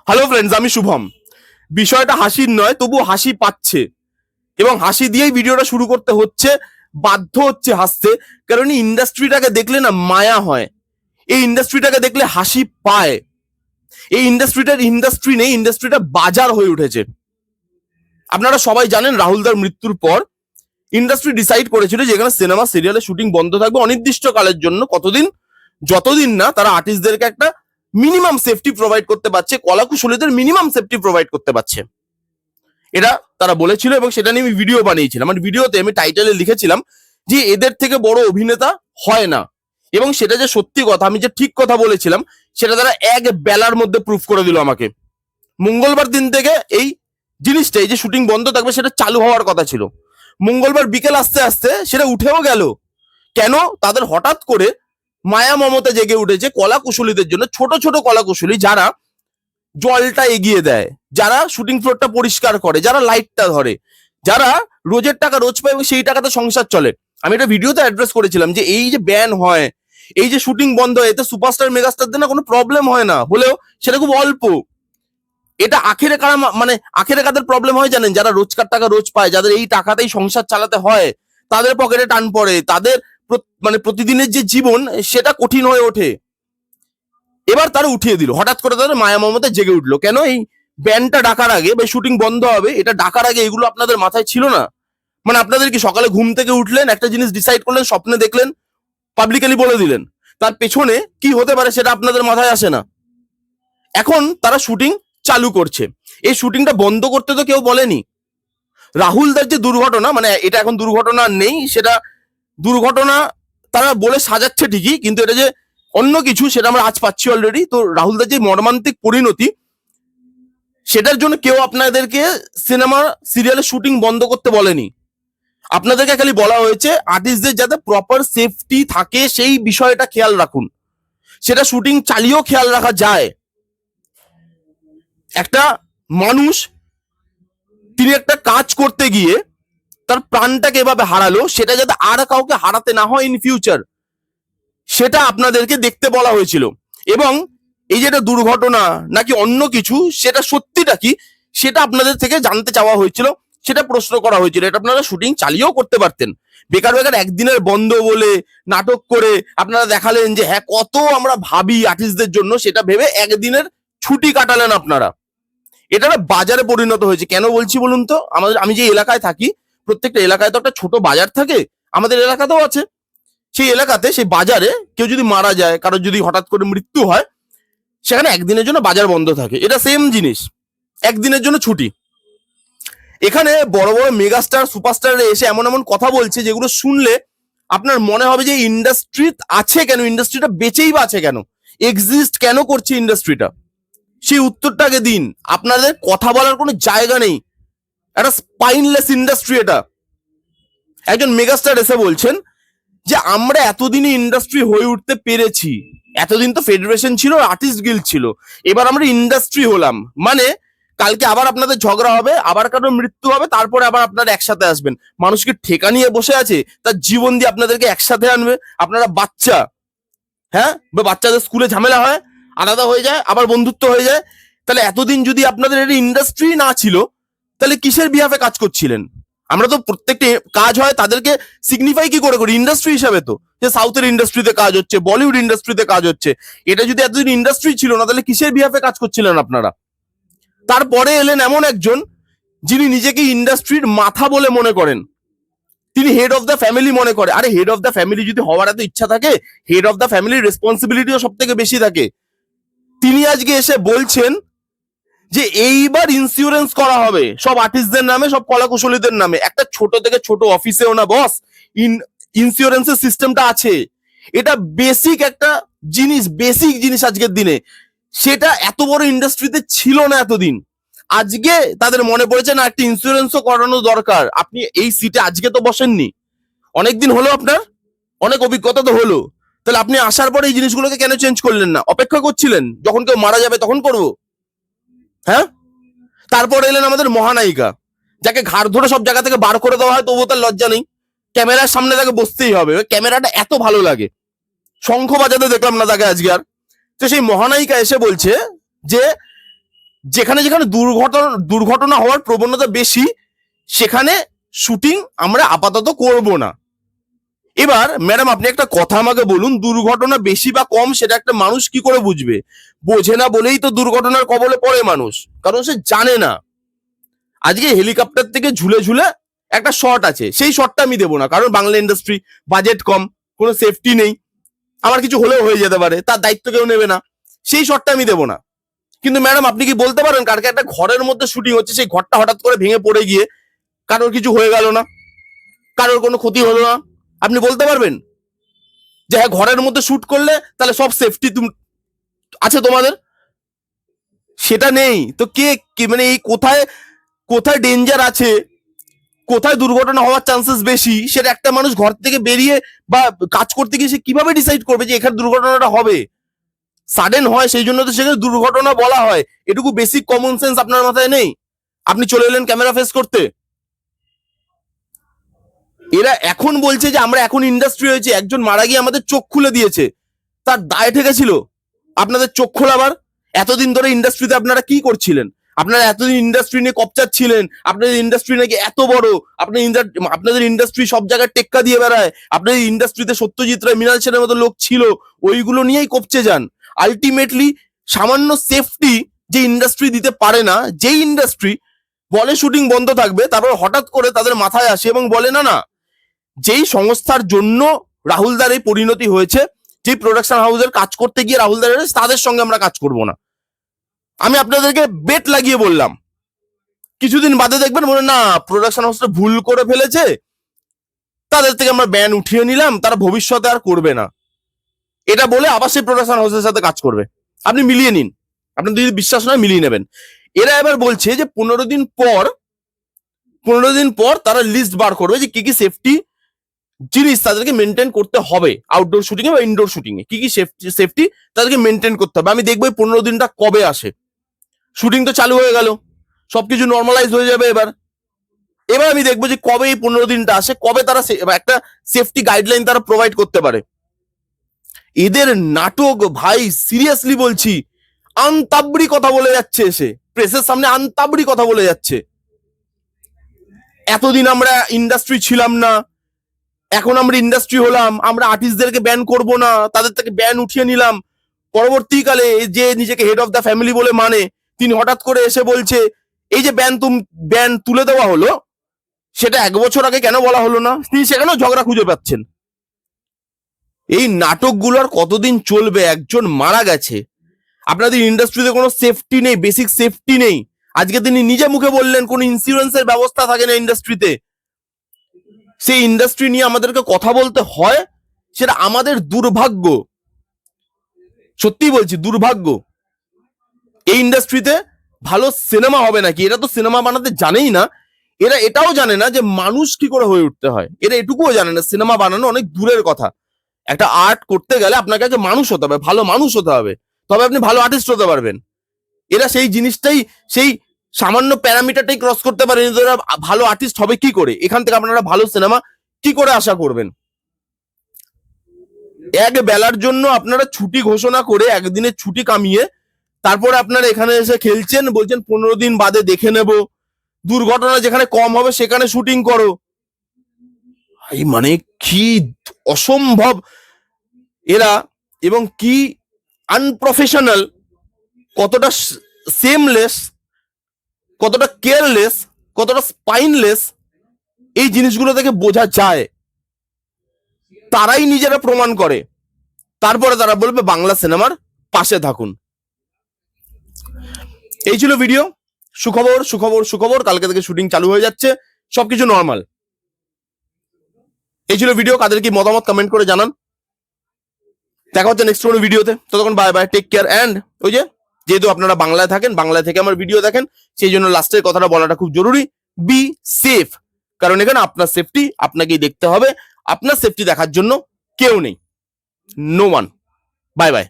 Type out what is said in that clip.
Hello friends, আমি শুভম। বিষয়টা হাসির নয়, তবু হাসি পাচ্ছে এবং হাসি দিয়েই ভিডিওটা শুরু করতে হচ্ছে। বাধ্য হচ্ছে হাসতে, কারণ এই ইন্ডাস্ট্রিটাকে দেখলে না মায়া হয়। এই ইন্ডাস্ট্রিটাকে দেখলে হাসি পায়। এই ইন্ডাস্ট্রিটার ইন্ডাস্ট্রি নেই, ইন্ডাস্ট্রিটা বাজার হয়ে উঠেছে। আপনারা সবাই জানেন, রাহুলদার মৃত্যুর পর ইন্ডাস্ট্রি ডিসাইড করেছিল যে এখানে সিনেমা সিরিয়ালের শুটিং বন্ধ থাকবে অনির্দিষ্টকালের জন্য। কতদিন? যতদিন না তারা আর্টিস্টদেরকে একটা মিনিমাম সেফটি প্রোভাইড করতে পারছে, কলাকুশলীদের মিনিমাম সেফটি প্রোভাইড করতে পারছে। এটা তারা বলেছিল এবং সেটা নিয়ে আমি ভিডিও বানিয়েছিলাম। আমার ভিডিওতে আমি টাইটেলে লিখেছিলাম যে এদের থেকে বড় অভিনেতা হয় না, এবং সেটা যে সত্যি কথা, আমি যে ঠিক কথা বলেছিলাম সেটা তারা এক বেলার মধ্যে প্রুফ করে দিল আমাকে। মঙ্গলবার দিন থেকে এই জিনিসটা, এই যে শুটিং বন্ধ থাকবে, সেটা চালু হওয়ার কথা ছিল। মঙ্গলবার বিকেল আসতে আসতে সেটা উঠেও গেল। কেন? তাদের হঠাৎ করে মায়া মমতা জেগে উঠেছে কলা কুশলীদের জন্য। ছোট ছোট কলা কুশলী যারা জলটা এগিয়ে দেয়, যারা শুটিং ফ্লোরটা পরিষ্কার করে, যারা লাইটটা ধরে, যারা রোজের টাকা রোজ পায় এবং সেই টাকাতে সংসার চলে। আমি এটা ভিডিওতে অ্যাড্রেস করেছিলাম যে এই যে ব্যান হয়, এই যে শুটিং বন্ধ হয়, এতে সুপারস্টার মেগাস্টারদের না কোনো প্রবলেম হয় না, হলেও সেটা খুব অল্প। এটা আখেরে কারা, মানে আখেরে কাদের প্রবলেম হয় জানেন? যারা রোজকার টাকা রোজ পায়, যাদের এই টাকাতেই সংসার চালাতে হয়, তাদের পকেটে টান পড়ে, তাদের মানে প্রতিদিনের যে জীবন সেটা কঠিন হয়ে ওঠে। এবার তারা উঠিয়ে দিল, হঠাৎ করে তাদের মায়া মমতা জেগে উঠলো। কেন? এই ব্যান্ডটা ডাকার আগে বা শুটিং বন্ধ হবে এটা ডাকার আগে এগুলো আপনাদের মাথায় ছিল না? মানে আপনাদের কি সকালে ঘুম থেকে উঠলেন, একটা জিনিস ডিসাইড করলেন, স্বপ্নে দেখলেন, পাবলিকালি বলে দিলেন, তার পেছনে কি হতে পারে সেটা আপনাদের মাথায় আসে না? এখন তারা শুটিং চালু করছে। এই শুটিংটা বন্ধ করতে তো কেউ বলেনি। রাহুলদার যে দুর্ঘটনা, মানে এটা এখন দুর্ঘটনা নেই, সেটা দুর্ঘটনা তারা বলে সাজাচ্ছে ঠিকই, কিন্তু এটা যে অন্য কিছু সেটা আমরা আজ পাচ্ছি অলরেডি। তো রাহুলদার যে মর্মান্তিক পরিণতি, সেটার জন্য কেউ আপনাদেরকে সিনেমা সিরিয়ালের শুটিং বন্ধ করতে বলেনি। আপনাদেরকে খালি বলা হয়েছে আর্টিস্টদের যাতে প্রপার সেফটি থাকে সেই বিষয়টা খেয়াল রাখুন। সেটা শুটিং চালিয়েও খেয়াল রাখা যায়। একটা মানুষ, তিনি একটা কাজ করতে গিয়ে তার প্রাণটাকে এভাবে হারালো, সেটা যাতে আর কাউকে হারাতে না হয় ইন ফিউচার, সেটা আপনাদেরকে দেখতে বলা হয়েছিল। এবং এই যে এটা দুর্ঘটনা নাকি অন্য কিছু, সেটা সত্যিটা কি সেটা আপনাদের থেকে জানতে চাওয়া হয়েছিল, সেটা প্রশ্ন করা হয়েছিল। এটা আপনারা শুটিং চালিয়েও করতে পারতেন। বেকার বেকার একদিনের বন্ধ বলে নাটক করে আপনারা দেখালেন যে হ্যাঁ কত আমরা ভাবি আর্টিস্টদের জন্য, সেটা ভেবে একদিনের ছুটি কাটালেন আপনারা। এটা না বাজারে পরিণত হয়েছে। কেন বলছি বলুন তো? আমি যে এলাকায় থাকি, প্রত্যেকটা এলাকায় তো একটা ছোট বাজার থাকে, আমাদের এলাকাতেও আছে। সেই এলাকাতে, সেই বাজারে কেউ যদি মারা যায়, কারোর যদি হঠাৎ করে মৃত্যু হয়, সেখানে একদিনের জন্য বাজার বন্ধ থাকে। এটা সেম জিনিস, একদিনের জন্য ছুটি। এখানে বড় বড় মেগাস্টার সুপারস্টার এসে এমন এমন কথা বলছে যেগুলো শুনলে আপনার মনে হবে যে ইন্ডাস্ট্রি আছে কেন, ইন্ডাস্ট্রিটা বেঁচেই বা আছে কেন, এক্সিস্ট কেন করছে ইন্ডাস্ট্রিটা, সেই উত্তরটাকে দিন। আপনাদের কথা বলার কোনো জায়গা নেই, একটা স্পাইনলেস ইন্ডাস্ট্রি এটা। একজন মেগাস্টার এসে বলছেন যে আমরা এতদিনে ইন্ডাস্ট্রি হয়ে উঠতে পেরেছি। এতদিন তো ফেডারেশন ছিল, আর্টিস্ট গিল্ড ছিল, এবার আমরা ইন্ডাস্ট্রি হলাম। মানে কালকে আবার আপনাদের ঝগড়া হবে, আবার কারো মৃত্যু হবে, তারপরে আবার আপনারা একসাথে আসবেন। মানুষকে ঠেকা নিয়ে বসে আছে, তার জীবন দিয়ে আপনাদেরকে একসাথে আনবে। আপনারা বাচ্চা, হ্যাঁ? বা বাচ্চাদের স্কুলে ঝামেলা হয়, আলাদা হয়ে যায়, আবার বন্ধুত্ব হয়ে যায়। তাহলে এতদিন যদি আপনাদের এটা ইন্ডাস্ট্রি না ছিল, তাহলে কিসের বিহাফে কাজ করছিলেন? আমরা তো প্রত্যেকটি কাজ হয় তাদেরকে সিগনিফাই কি করে করি? ইন্ডাস্ট্রি হিসাবে তো, যে সাউথের ইন্ডাস্ট্রিতে কাজ হচ্ছে, বলিউড ইন্ডাস্ট্রিতে কাজ হচ্ছে। এটা যদি এতদিন ইন্ডাস্ট্রি ছিল না, তাহলে কিসের বিহাফে কাজ করছিলেন আপনারা? তারপরে এলেন এমন একজন যিনি নিজেকে ইন্ডাস্ট্রির মাথা বলে মনে করেন, তিনি হেড অফ দ্য ফ্যামিলি মনে করে। আরে হেড অফ দ্য ফ্যামিলি যদি হওয়ার এত ইচ্ছা থাকে, হেড অফ দ্য ফ্যামিলির রেসপন্সিবিলিটিও সব থেকে বেশি থাকে। তিনি আজকে এসে বলছেন যে এইবার ইন্স্যুরেন্স করা হবে সব আর্টিস্টদের নামে, সব কলাকুশলীদের নামে। একটা ছোট থেকে ছোট অফিসেও না বস, ইন্স্যুরেন্সের সিস্টেমটা আছে। এটা বেসিক একটা জিনিস, বেসিক জিনিস আজকের দিনে। সেটা এত বড় ইন্ডাস্ট্রিতে ছিল না এতদিন। আজকে তাদের মনে পড়েছে না একটা ইন্স্যুরেন্সও করানো দরকার। আপনি এই সিটে আজকে তো বসেননি, অনেকদিন হলো আপনার, অনেক অভিজ্ঞতা তো হলো। তাহলে আপনি আসার পরে এই জিনিসগুলোকে কেন চেঞ্জ করলেন না? অপেক্ষা করছিলেন যখন কেউ মারা যাবে তখন করবো, হ্যাঁ? তারপর এলেন আমাদের মহানায়িকা, যাকে ঘাড় ধরে সব জায়গা থেকে বার করে দেওয়া হয়, তবুও তার লজ্জা নেই। ক্যামেরার সামনে তাকে বসতেই হবে, ক্যামেরাটা এত ভালো লাগে। শঙ্খ বাজাতে দেখলাম না তাকে আজকে আর। তো সেই মহানায়িকা এসে বলছে যে যেখানে যেখানে দুর্ঘটনা হওয়ার প্রবণতা বেশি সেখানে শুটিং আমরা আপাতত করব না। এবার ম্যাডাম আপনি একটা কথা আমাকে বলুন, দুর্ঘটনা বেশি বা কম সেটা একটা মানুষ কি করে বুঝবে? বোঝে না বলেই তো দুর্ঘটনার কবলে পড়ে মানুষ, কারণ সে জানে না। আজকে হেলিকপ্টার থেকে ঝুলে ঝুলে একটা শট আছে, সেই শটটা আমি দেবো না, কারণ বাংলা ইন্ডাস্ট্রি, বাজেট কম, কোনো সেফটি নেই, আমার কিছু হলেও হয়ে যেতে পারে, তার দায়িত্ব কেউ নেবে না, সেই শটটা আমি দেবো না। কিন্তু ম্যাডাম আপনি কি বলতে পারেন কারকে একটা ঘরের মধ্যে শুটিং হচ্ছে, সেই ঘরটা হঠাৎ করে ভেঙে পড়ে গিয়ে কারোর কিছু হয়ে গেল না, কারোর কোনো ক্ষতি হলো না, আপনি বলতে পারবেন যে হ্যাঁ ঘরের মধ্যে শুট করলে তাহলে সব সেফটি আছে তোমাদের? সেটা নেই তো। কে মানে এই কোথায় কোথায় ডেঞ্জার আছে, কোথায় দুর্ঘটনা হওয়ার চান্সেস বেশি, সেটা একটা মানুষ ঘর থেকে বেরিয়ে বা কাজ করতে গিয়ে সে কিভাবে ডিসাইড করবে যে এখানে দুর্ঘটনাটা হবে? সাডেন হয়, সেই জন্য তো সেখানে দুর্ঘটনা বলা হয়। এটুকু বেসিক কমন সেন্স আপনার মাথায় নেই? আপনি চলে এলেন ক্যামেরা ফেস করতে। এরা এখন বলছে যে আমরা এখন ইন্ডাস্ট্রি হয়েছে, একজন মারা গিয়ে আমাদের চোখ খুলে দিয়েছে, তার দায় ঠেকেছিল আপনাদের চোখ খোলাবার? এতদিন ধরে ইন্ডাস্ট্রিতে আপনারা কি করছিলেন? আপনারা এতদিন ইন্ডাস্ট্রি নিয়ে কপচাচ্ছিলেন, আপনাদের ইন্ডাস্ট্রি নাকি এত বড়, আপনাদের ইন্ডাস্ট্রি সব জায়গায় টেক্কা দিয়ে বেড়ায়, আপনাদের ইন্ডাস্ট্রিতে সত্যজিৎ রায়, মৃণাল সেনের মতো লোক ছিল, ওইগুলো নিয়েই কপচে যান। আলটিমেটলি সামান্য সেফটি যে ইন্ডাস্ট্রি দিতে পারে না, যেই ইন্ডাস্ট্রি বলে শুটিং বন্ধ থাকবে, তারপর হঠাৎ করে তাদের মাথায় আসে এবং বলে না না, যেই সংস্থার জন্য রাহুলদার এই পরিণতি হয়েছে, যে প্রোডাকশন হাউসের কাজ করতে গিয়ে রাহুলদার তাদের সঙ্গে আমরা কাজ করব না। আমি আপনাদেরকে বেট লাগিয়ে বললাম, কিছুদিন বাদে দেখবেন বলে না প্রোডাকশন হাউসটা ভুল করে ফেলেছে, তাদের থেকে আমরা ব্যান উঠিয়ে নিলাম, তারা ভবিষ্যতে আর করবে না, এটা বলে আবার সেই প্রোডাকশন হাউসের সাথে কাজ করবে। আপনি মিলিয়ে নিন, আপনার যদি বিশ্বাস নয় মিলিয়ে নেবেন। এরা এবার বলছে যে 15 দিন পর তারা লিস্ট বার করবে যে কি কি সেফটি জিনিস তাদেরকে মেনটেন করতে হবে, আউটডোর শুটিং এ বা ইনডোর শুটিং এ কি কি সেফটি তাদেরকে মেনটেন করতে হবে। আমি দেখবো 15 দিনটা কবে আসে। শুটিং তো চালু হয়ে গেল, সবকিছু নর্মালাইজ হয়ে যাবে। এবার এবার আমি দেখবো যে কবে এই 15 দিনটা আসে, কবে তারা একটা সেফটি গাইডলাইন তারা প্রোভাইড করতে পারে। এদের নাটক ভাই, সিরিয়াসলি বলছি, আনতাবড়ি কথা বলে যাচ্ছে, এসে প্রেসের সামনে আনতাবড়ি কথা বলে যাচ্ছে। এতদিন আমরা ইন্ডাস্ট্রি ছিলাম না, এখন আমরা ইন্ডাস্ট্রি হলাম, আমরা আর্টিস্টদেরকে ব্যান করব না, তাদের থেকে ব্যান উঠিয়ে নিলাম। পরবর্তীকালে যে নিজেকে হেড অফ দ্য ফ্যামিলি বলে মানে, তিনি হঠাৎ করে এসে বলছে এই যে ব্যান তুলে দেওয়া হলো, সেটা 1 বছর আগে কেন বলা হলো না? তিনি সেখানেও ঝগড়া খুঁজে পাচ্ছেন। এই নাটকগুলো আর কতদিন চলবে? একজন মারা গেছে, আপনাদের ইন্ডাস্ট্রিতে কোনো সেফটি নেই, বেসিক সেফটি নেই। আজকে তিনি নিজে মুখে বললেন কোনো ইন্স্যুরেন্সের ব্যবস্থা থাকে না ইন্ডাস্ট্রিতে। সেই ইন্ডাস্ট্রি নিয়ে আমাদেরকে কথা বলতে হয়, সেটা আমাদের দুর্ভাগ্য, সত্যি বলছি দুর্ভাগ্য। এই ইন্ডাস্ট্রিতে ভালো সিনেমা হবে নাকি, এরা তো সিনেমা বানাতে জানেই না। এরা এটাও জানে না যে মানুষ কি করে হয়ে উঠতে হয়, এরা এটুকুও জানে না। সিনেমা বানানো অনেক দূরের কথা, একটা আর্ট করতে গেলে আপনাকে আগে মানুষ হতে হবে, ভালো মানুষ হতে হবে, তবে আপনি ভালো আর্টিস্ট হতে পারবেন। এরা সেই জিনিসটাই, সেই সামান্য প্যারামিটারটাই ক্রস করতে পারেন। এরা ভালো আর্টিস্ট হবে কি করে? এখান থেকে আপনারা ভালো সিনেমা কি করে আশা করবেন? এক বেলার জন্য আপনারা ছুটি ঘোষণা করে, একদিনের ছুটি কামিয়ে তারপরে আপনারা এখানে এসে খেলছেন, বলছেন 15 দিন বাদে দেখে নেব, দুর্ঘটনা যেখানে কম হবে সেখানে শুটিং করো। এই মানে কি অসম্ভব এরা, এবং কি আনপ্রফেশনাল, কতটা সেমলেস, কতটা কেয়ারলেস, কতটা স্পাইনলেস, এই জিনিসগুলো থেকে বোঝা যায়। তারাই নিজেরা প্রমাণ করে, তারপরে তারা বলবে বাংলা সিনেমার পাশে থাকুন। এই ছিল ভিডিও। সুখবর সুখবর সুখবর, কালকে থেকে শুটিং চালু হয়ে যাচ্ছে, সবকিছু নর্মাল। এই ছিল ভিডিও, কাদের কি মতামত কমেন্ট করে জানান। দেখা হচ্ছে নেক্সট কোনো ভিডিওতে, ততক্ষণ bye bye, take care. And ওই যে, যেহেতু আপনারা বাংলায় থাকেন, বাংলায় থেকে আমার ভিডিও দেখেন, সেই জন্য লাস্টের কথাটা বলাটা খুব জরুরি, বি সেফ। কারণ এখানে আপনার সেফটি আপনাকেই দেখতে হবে, আপনার সেফটি দেখার জন্য কেউ নেই, নো ওয়ান। Bye bye.